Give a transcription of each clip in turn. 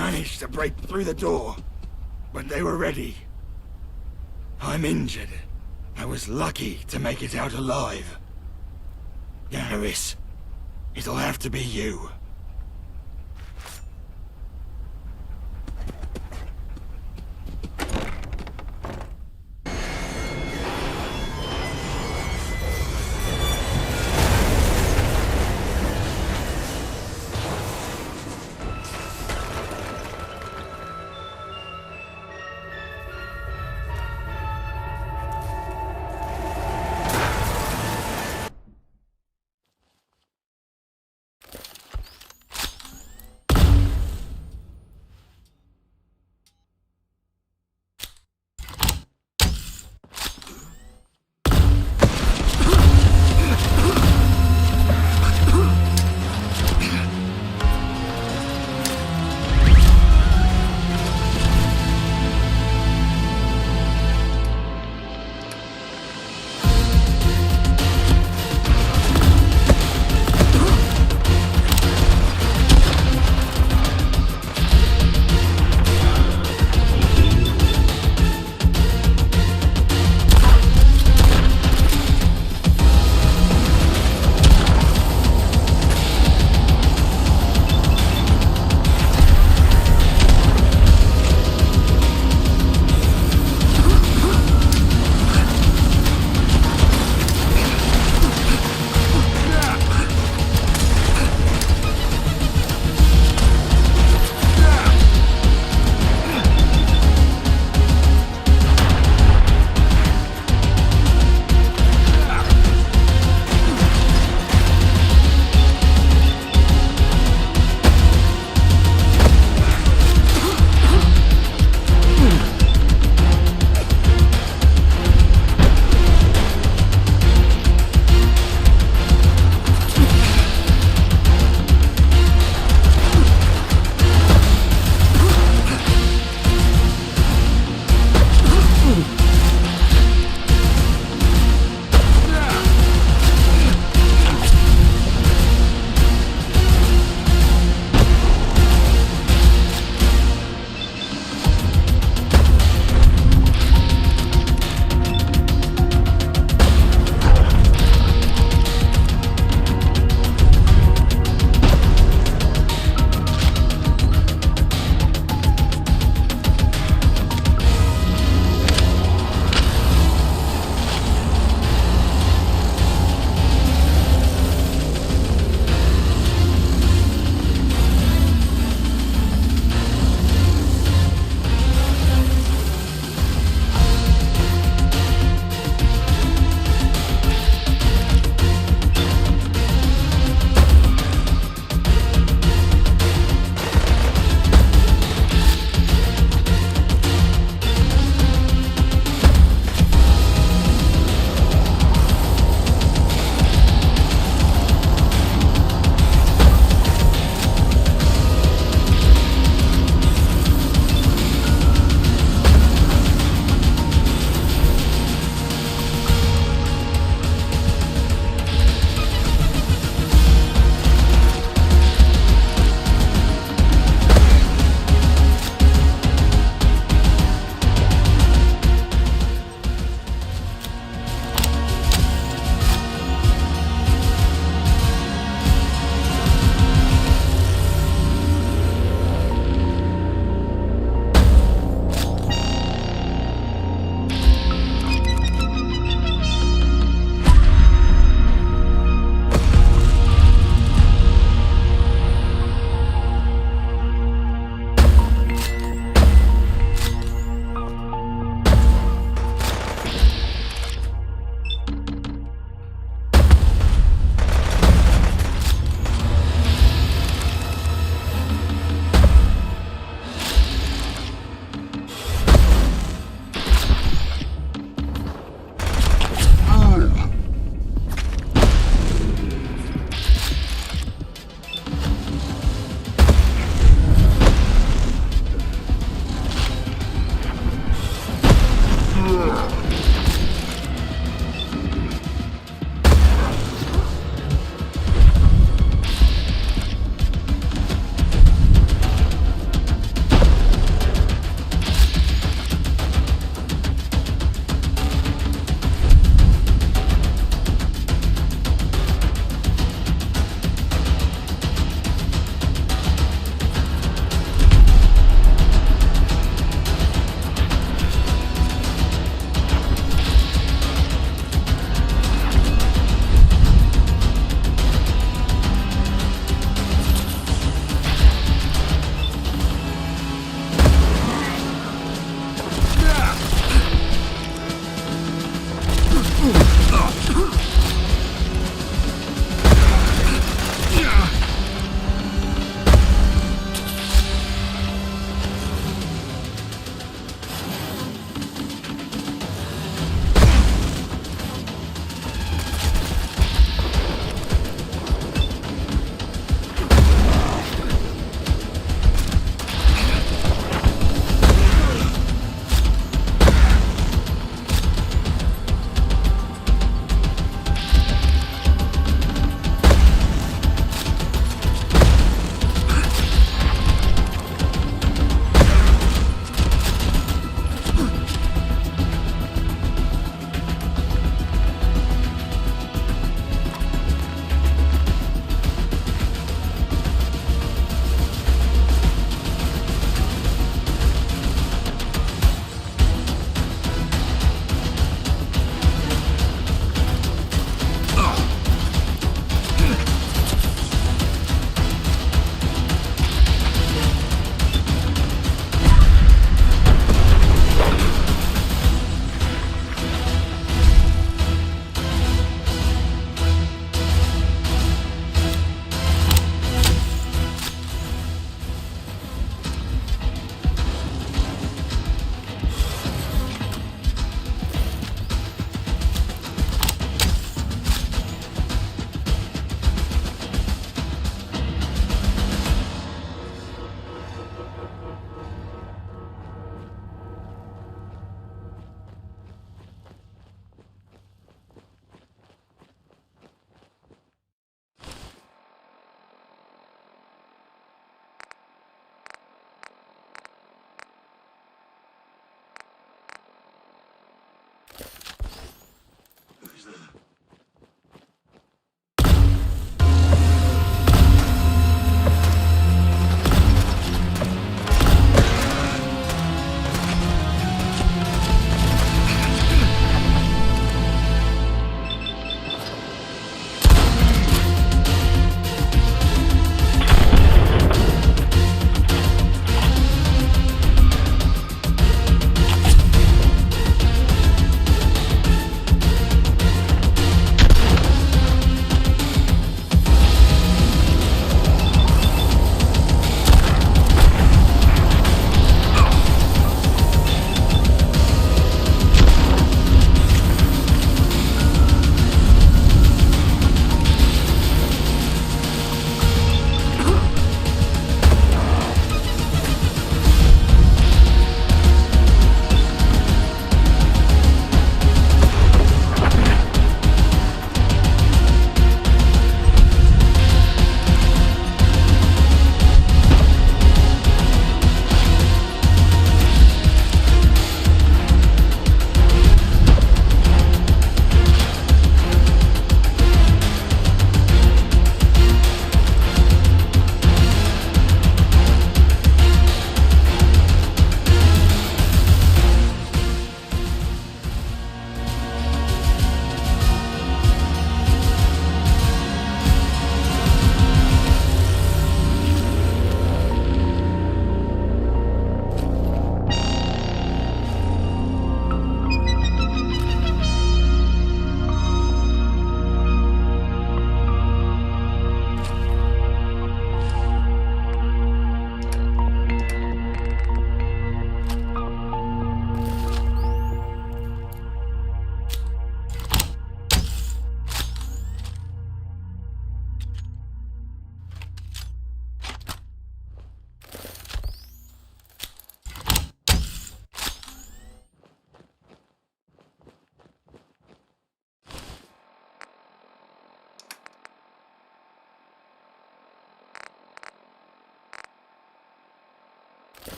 managed to break through the door, but they were ready. I'm injured. I was lucky to make it out alive. Harris, it'll have to be you.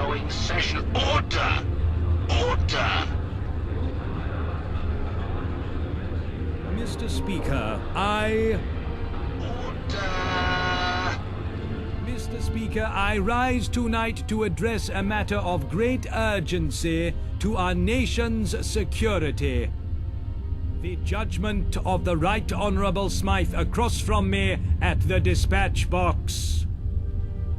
now in session. Order! Order! Mr. Speaker, Order! Mr. Speaker, I rise tonight to address a matter of great urgency to our nation's security. The judgment of the Right Honourable Smythe across from me at the dispatch box.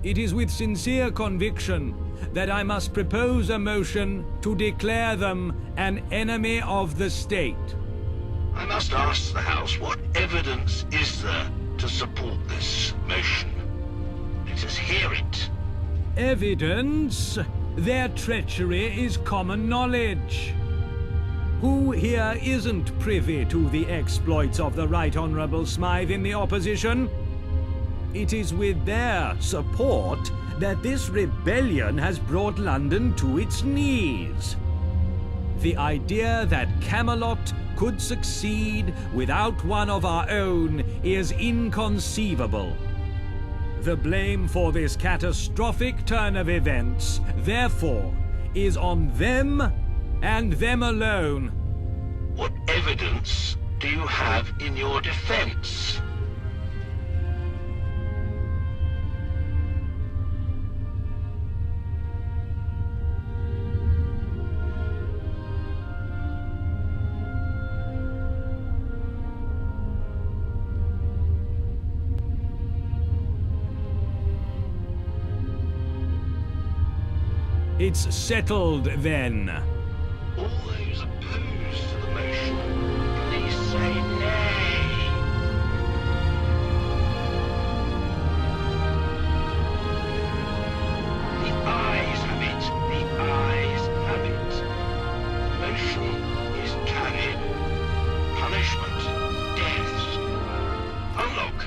It is with sincere conviction that I must propose a motion to declare them an enemy of the state. I must ask the House, what evidence is there to support this motion? Let us hear it. Evidence? Their treachery is common knowledge. Who here isn't privy to the exploits of the Right Honourable Smythe in the opposition? It is with their support that this rebellion has brought London to its knees. The idea that Camelot could succeed without one of our own is inconceivable. The blame for this catastrophic turn of events, therefore, is on them and them alone. What evidence do you have in your defense? It's settled then. All those opposed to the motion, please say nay. The ayes have it. The ayes have it. The motion is carried. Punishment, deaths. Unlock.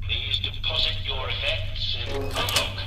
Please deposit your effects in unlock.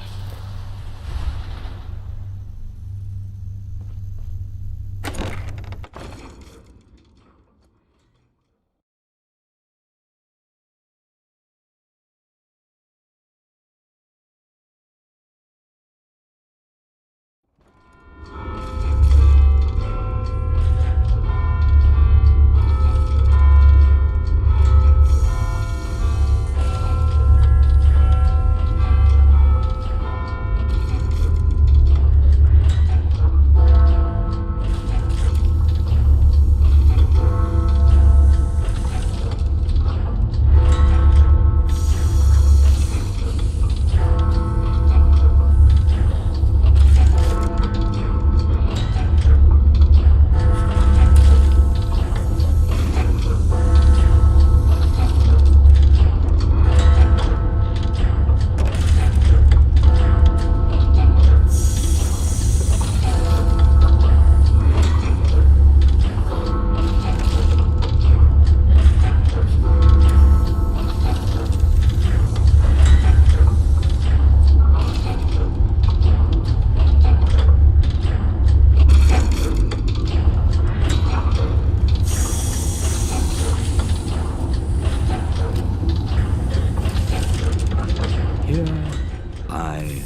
I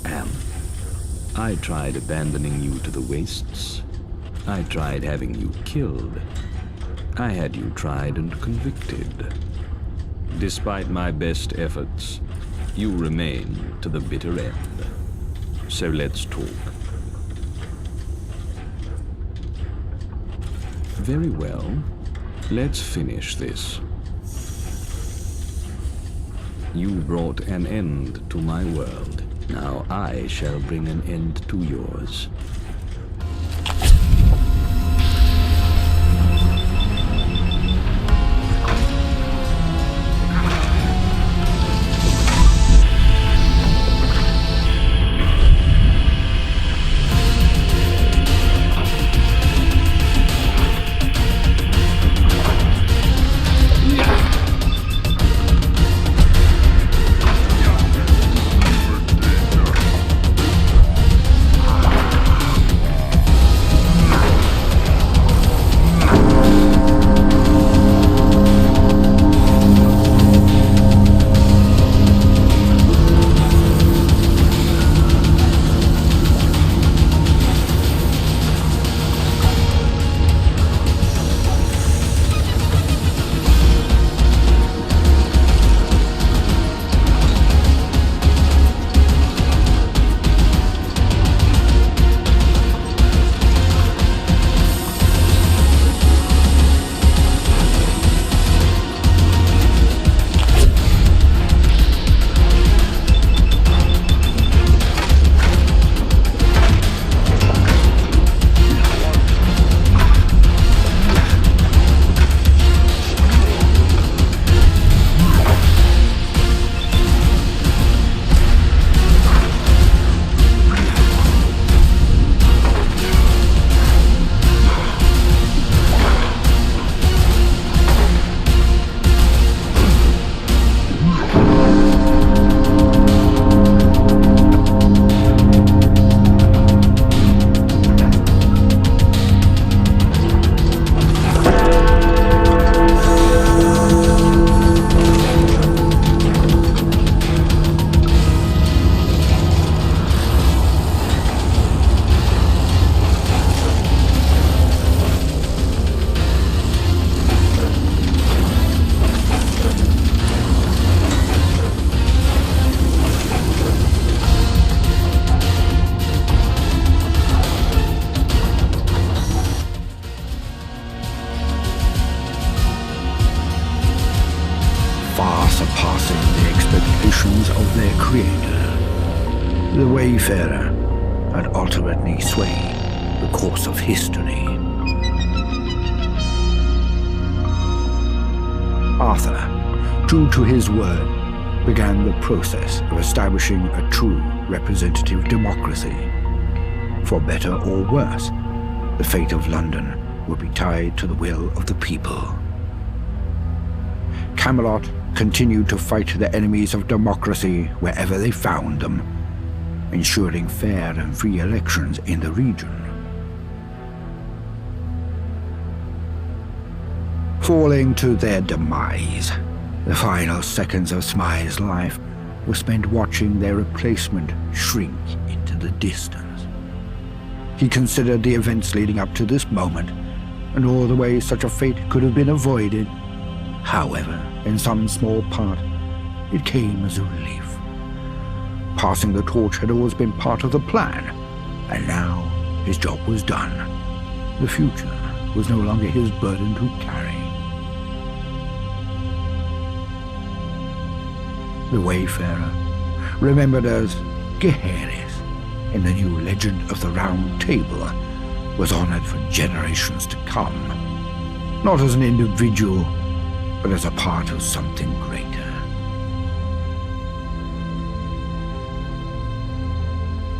am. I tried abandoning you to the wastes. I tried having you killed. I had you tried and convicted. Despite my best efforts, you remain to the bitter end. So let's talk. Very well. Let's finish this. You brought an end to my world. Now I shall bring an end to yours. surpassing the expectations of their creator. The Wayfarer had ultimately swayed the course of history. Arthur, true to his word, began the process of establishing a true representative democracy. For better or worse, the fate of London would be tied to the will of the people. Camelot continued to fight the enemies of democracy wherever they found them, ensuring fair and free elections in the region. Falling to their demise, the final seconds of Smythe's life were spent watching their replacement shrink into the distance. He considered the events leading up to this moment, and all the ways such a fate could have been avoided. However, in some small part, it came as a relief. Passing the torch had always been part of the plan, and now his job was done. The future was no longer his burden to carry. The Wayfarer, remembered as Gaheris in the new legend of the Round Table, was honored for generations to come, not as an individual, but as a part of something greater.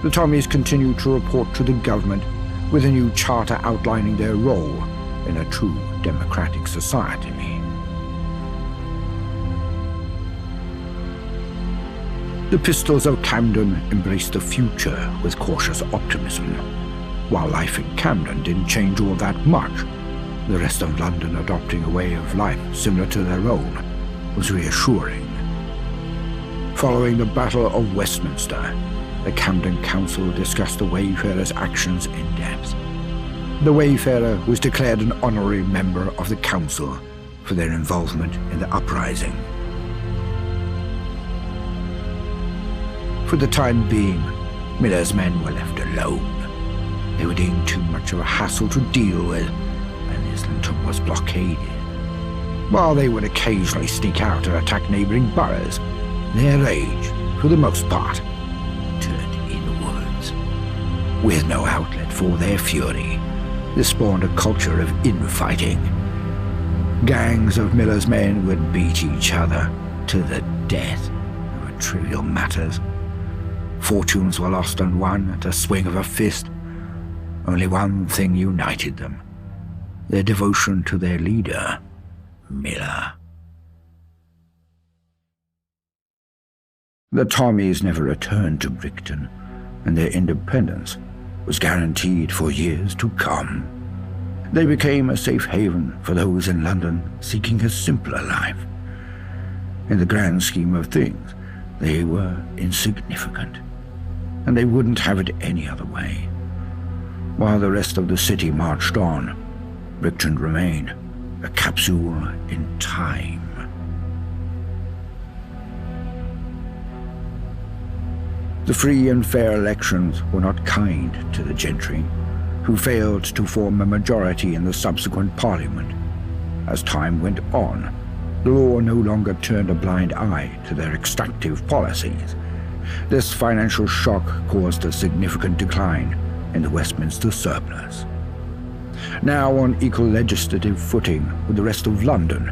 The Tommies continued to report to the government with a new charter outlining their role in a true democratic society. The Pistols of Camden embraced the future with cautious optimism. While life in Camden didn't change all that much, the rest of London adopting a way of life similar to their own was reassuring. Following the Battle of Westminster, the Camden Council discussed the Wayfarers' actions in depth. The Wayfarer was declared an honorary member of the Council for their involvement in the uprising. For the time being, Miller's men were left alone. They were deemed too much of a hassle to deal with, and Islington was blockaded. While they would occasionally sneak out and attack neighbouring boroughs, their rage, for the most part, turned inwards. With no outlet for their fury, this spawned a culture of infighting. Gangs of Miller's men would beat each other to the death over trivial matters. Fortunes were lost and won at a swing of a fist. Only one thing united them: their devotion to their leader, Miller. The Tommies never returned to Brickton, and their independence was guaranteed for years to come. They became a safe haven for those in London seeking a simpler life. In the grand scheme of things, they were insignificant, and they wouldn't have it any other way. While the rest of the city marched on, Brickton remained a capsule in time. The free and fair elections were not kind to the gentry, who failed to form a majority in the subsequent Parliament. As time went on, the law no longer turned a blind eye to their extractive policies. This financial shock caused a significant decline in the Westminster surplus. Now on equal legislative footing with the rest of London,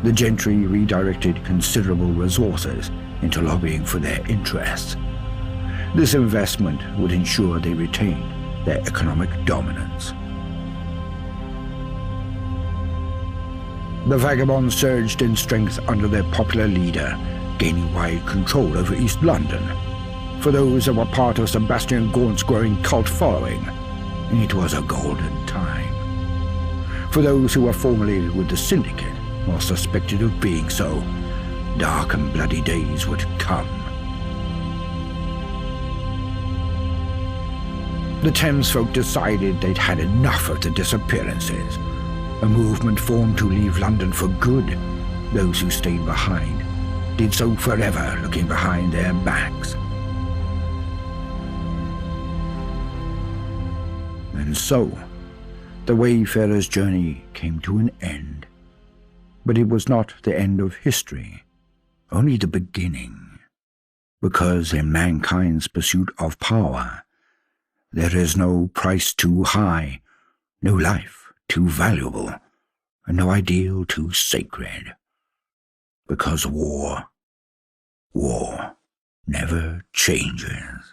the gentry redirected considerable resources into lobbying for their interests. This investment would ensure they retained their economic dominance. The vagabonds surged in strength under their popular leader, gaining wide control over East London. For those that were part of Sebastian Gaunt's growing cult following, it was a golden time. For those who were formerly with the Syndicate, or suspected of being so, dark and bloody days would come. The Thames folk decided they'd had enough of the disappearances. A movement formed to leave London for good. Those who stayed behind did so forever, looking behind their backs. And so, the Wayfarer's journey came to an end. But it was not the end of history, only the beginning. Because in mankind's pursuit of power, there is no price too high, no life too valuable, and no ideal too sacred. Because war never changes.